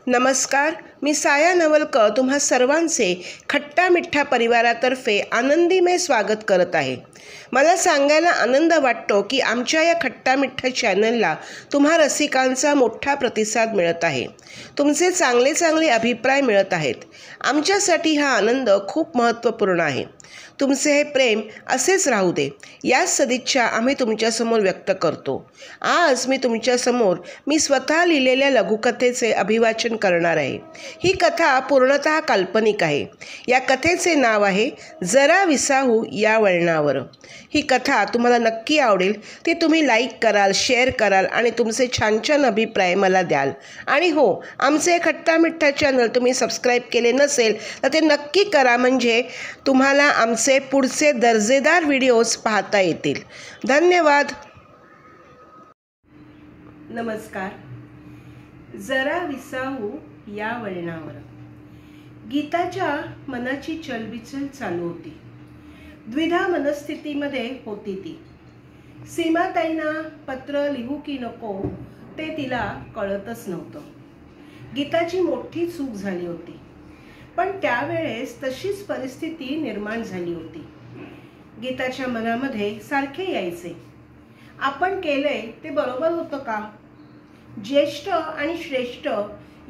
नमस्कार, मी साया नवलकर तुम्हा सर्वांचे खट्टा मिठ्ठा परिवारातर्फे आनंदीमय स्वागत करत आहे। मला सांगायला आनंद वाटतो की आमच्या या खट्टा मिठ्ठा चॅनलला तुम्हा रसिकांचा मोठा प्रतिसाद मिळत आहे। तुमचे चांगले चांगले अभिप्राय मिळत आहेत। आमच्यासाठी हा आनंद खूप महत्त्वपूर्ण आहे। तुमचे हे प्रेम असेच राहू दे, याच सदिच्छा आम्ही तुमच्यासमोर व्यक्त करतो। आज मी स्वतः लिहिलेल्या लघुकथेचे अभिवाचन करणार आहे। ही कथा पूर्णतः काल्पनिक आहे। या कथेचे नाव आहे जरा विसाहू या वळणावर। ही कथा तुम्हाला नक्की आवडेल। ती तुम्ही लाईक कराल, शेअर कराल आणि तुमचे छान छान अभिप्राय मला द्याल। आणि हो, आमचे खट्टा मिठ्ठा चॅनल तुम्ही सबस्क्राईब केले नसेल तर ते नक्की करा, म्हणजे तुम्हाला आमचे पुढचे दर्जेदार व्हिडिओज पाहता येतील। धन्यवाद। नमस्कार। जरा विसाहू या वळणावर। गीताच्या मनाची चलबिचल चालू होती। द्विधा मनस्थितीमध्ये होती ती। सीमाताईंना पत्र लिहू की नको ते तिला कळतच नव्हतं। गीताची मोठी चूक झाली होती, पण त्यावेळेस तशीच परिस्थिती निर्माण झाली होती। गीताच्या मनामध्ये सारखे यायचे, आपण केले ते बरोबर होतं का? ज्येष्ठ आणि श्रेष्ठ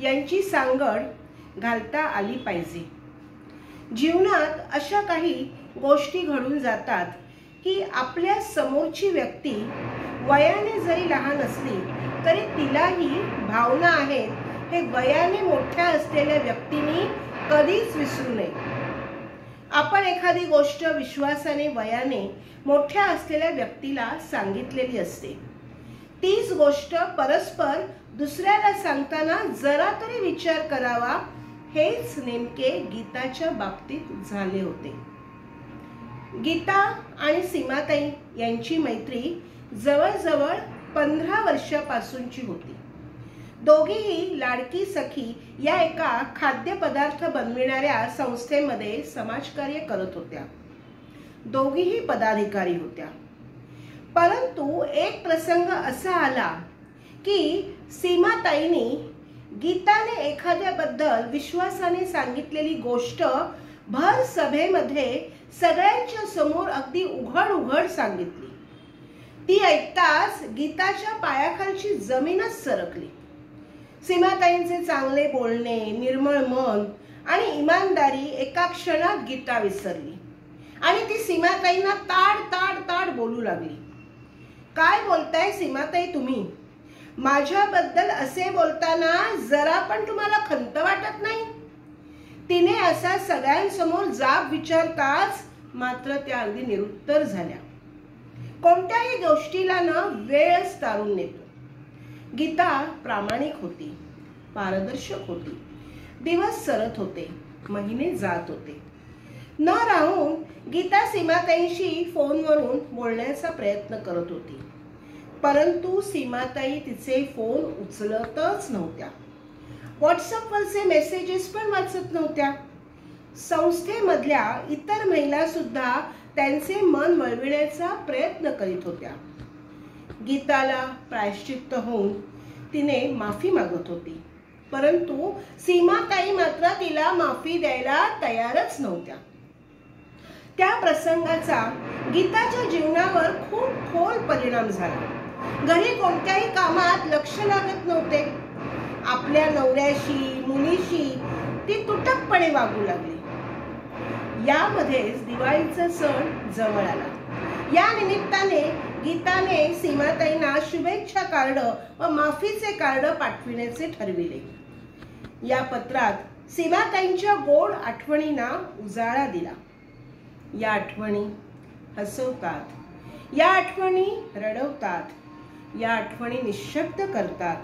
यांची सांगड घालता आली पाहिजे। जीवनात अशा काही गोष्टी घडून जातात की आपल्या समोरची व्यक्ती वयाने जरी लहान असली तरी तिलाही भावना आहेत हे वयाने मोठ्या असलेल्या व्यक्तींनी कधीच विसरू नये। आपण एखादी गोष्ट विश्वासाने वयाने मोठ्या असलेल्या व्यक्तीला सांगितलेली असते। तीच गोष्ट परस्पर दुसऱ्याला सांगताना जरा तरी विचार करावा, हेच नेमके गीताच्या बाबतीत झाले होते। गीता आणि सीमाताई यांची मैत्री जवळजवळ 15 वर्षापासूनची होती। दोघीही लाडकी सखी या एका खाद्यपदार्थ बनविणाऱ्या संस्थेमध्ये समाजकार्य करत होत्या। दोघीही पदाधिकारी होत्या। परंतु एक प्रसंग असा आला की सीमाताईंनी गीताने एखाद्याबद्दल विश्वासाने सांगितलेली गोष्ट भर सभेमध्ये सगळ्यांच्या समोर अगदी उघड सांगितली। ती ऐकताच गीताच्या पायाखालची जमीनच सरकली। सीमाताईंचे चांगले बोलणे, निर्मळ मन आणि इमानदारी एका क्षणात गीता विसरली आणि ती सीमाताईंना ताड बोलू लागली। काय बोलताय सीमाताई तुम्ही? माझ्याबद्दल असे बोलताना जरा पण तुम्हाला खंत वाटत नाही? तिने असा सगळ्यांसमोर जाब विचारताच मात्र त्या अगदी निरुत्तर झाल्या। कोणत्याही गोष्टीला ना वेळच तारून नेतो। गीता प्रामाणिक होती, पारदर्शक होती। दिवस सरत होते, महिने जात होते। न राहून गीता सीमाताईंशी फोनवरून बोलण्याचा प्रयत्न करत होती, परंतु सीमाताई तिचे फोन उचलतच नव्हत्या। व्हॉट्सअपवरचे मेसेजेस पण वाचत नव्हत्या। संस्थेमधल्या इतर महिला सुद्धा त्यांचे मन वळविण्याचा प्रयत्न करीत होत्या। गीताला प्रायश्चित्त होऊन तिने माफी मागत होती, परंतु सीमाताई मात्र तिला माफी द्यायला तयारच नव्हत्या। त्या प्रसंगाचा गीताच्या जीवनावर खूप खोल परिणाम झाला। घरी कोणत्याही कामात लक्ष लागत नव्हते। आपल्या नवऱ्याशी, मुलीशी ती तुटकपणे वागू लागली। यामध्येच दिवाळीचा सण जवळ आला। या निमित्ताने गीताने सीमाताईंना शुभेच्छा कार्ड व माफीचे कार्ड पाठविण्याचे ठरविले। या पत्रात सीमाताईंच्या गोड आठवणींना उजाळा दिला। या आठवणी हसवतात, या आठवणी रडवतात, या आठवणी निःशब्द करतात।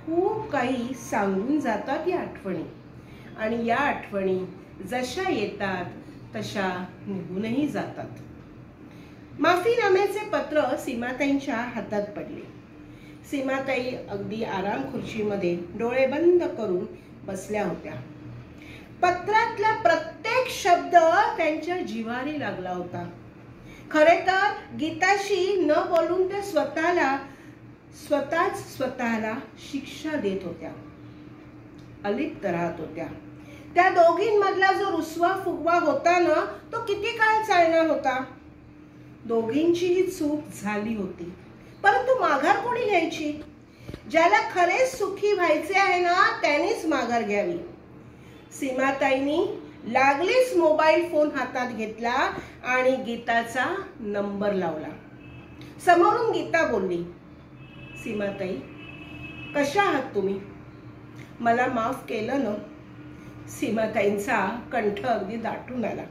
खूप काही सांगून जातात या आठवणी, आणि या आठवणी जशा येतात तशा निघूनही जातात। माफीनाम्याचे पत्र सीमाताईंच्या हातात पडले। सीमाताई अगदी आराम खुर्चीमध्ये डोळे बंद करून बसल्या होत्या। पत्रातला प्रत्येक शब्द त्यांच्या जिव्हारी लागला होता। खरे तर गीताशी न बोलून ते स्वतःच स्वतःला शिक्षा देत होत्या। अलिप्त राहत होत्या. त्या दोघींमधला जो रुसवा फुगवा होता ना, तो किती काळ चालणार होता. दोघींचीही चूक झाली होती, परंतु माघार कोणी घ्यायची? ज्याला खरेच सुखी व्हायचे आहे ना, त्यानेच माघार घ्यावी. सीमाताईंनी लागलीच मोबाईल फोन हातात घेतला आणि गीताचा नंबर लावला. समोरून गीता बोलली, सीमाताई, कशा आहात तुम्ही? मला माफ केलं ना? सीमाताईंचा कंठ अगदी दाटून आला.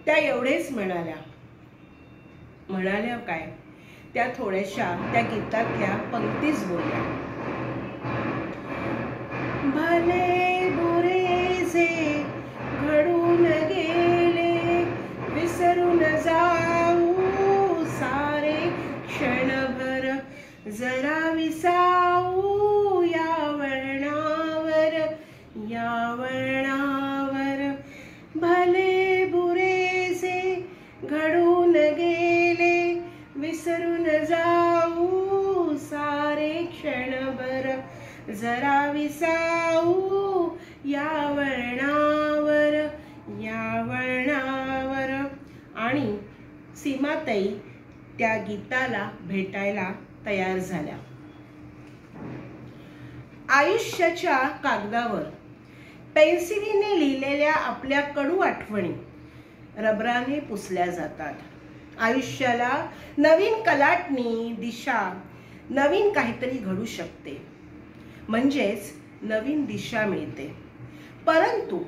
त्या एवढेच म्हणाल्या. म्हणाल्या काय, त्या थोड्याशा त्या गीतातल्या पंक्तीच बोलल्या. भले बुरे जे घडून गेले, विसरून जाऊ सारे क्षणभर, जरा विसाऊ या वळणावर, या वळणावर. भले बुरे जे घडून गेले, विसरून जाऊ सारे क्षणभर, जरा विसाऊ या वळणावर, या वळणावर. आणि सीमाताई त्या गीताला भेटायला तयार झाल्या. आयुष्याच्या कागदावर पेन्सिलीने लिहिलेल्या आपल्या कडू आठवणी रबराने पुसल्या जातात. आयुष्याला नवीन कलाटणी, दिशा, नवीन काहीतरी घडू शकते, म्हणजेच नवीन दिशा मिळते. परंतु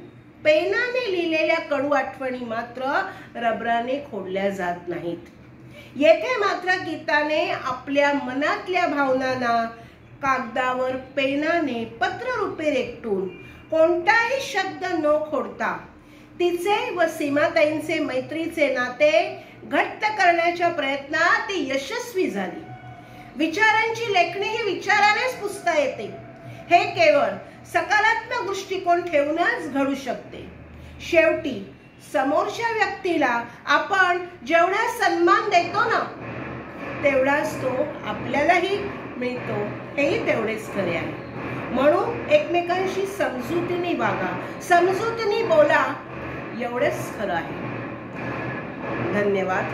पेनाने लिहिलेल्या कडू आठवणी मात्र रबराने खोडल्या जात नाहीत. येथे मात्र गीताने आपल्या मनातल्या भावनांना कागदावर पेनाने पत्ररूपे रेखटून कोणताही शब्द न खोडता तिचे व सीमाताईंचे मैत्रीचे नाते घट्ट करण्याच्या प्रयत्नात ती यशस्वी झाली. विचारांची लेखणी ही विचारानेच पुसता येते, हे केवळ सकारात्मक दृष्टिकोन ठेवूनच घडू शकते. शेवटी समोरच्या व्यक्तीला आपण जेवढा सन्मान देतो ना, तेवढाच तो आपल्यालाही मिळतो, हेही तेवढेच खरे आहे. म्हणून एकमेकांशी समजुतीने वागा, समजुतीने बोला, एवढेच खरं आहे. धन्यवाद.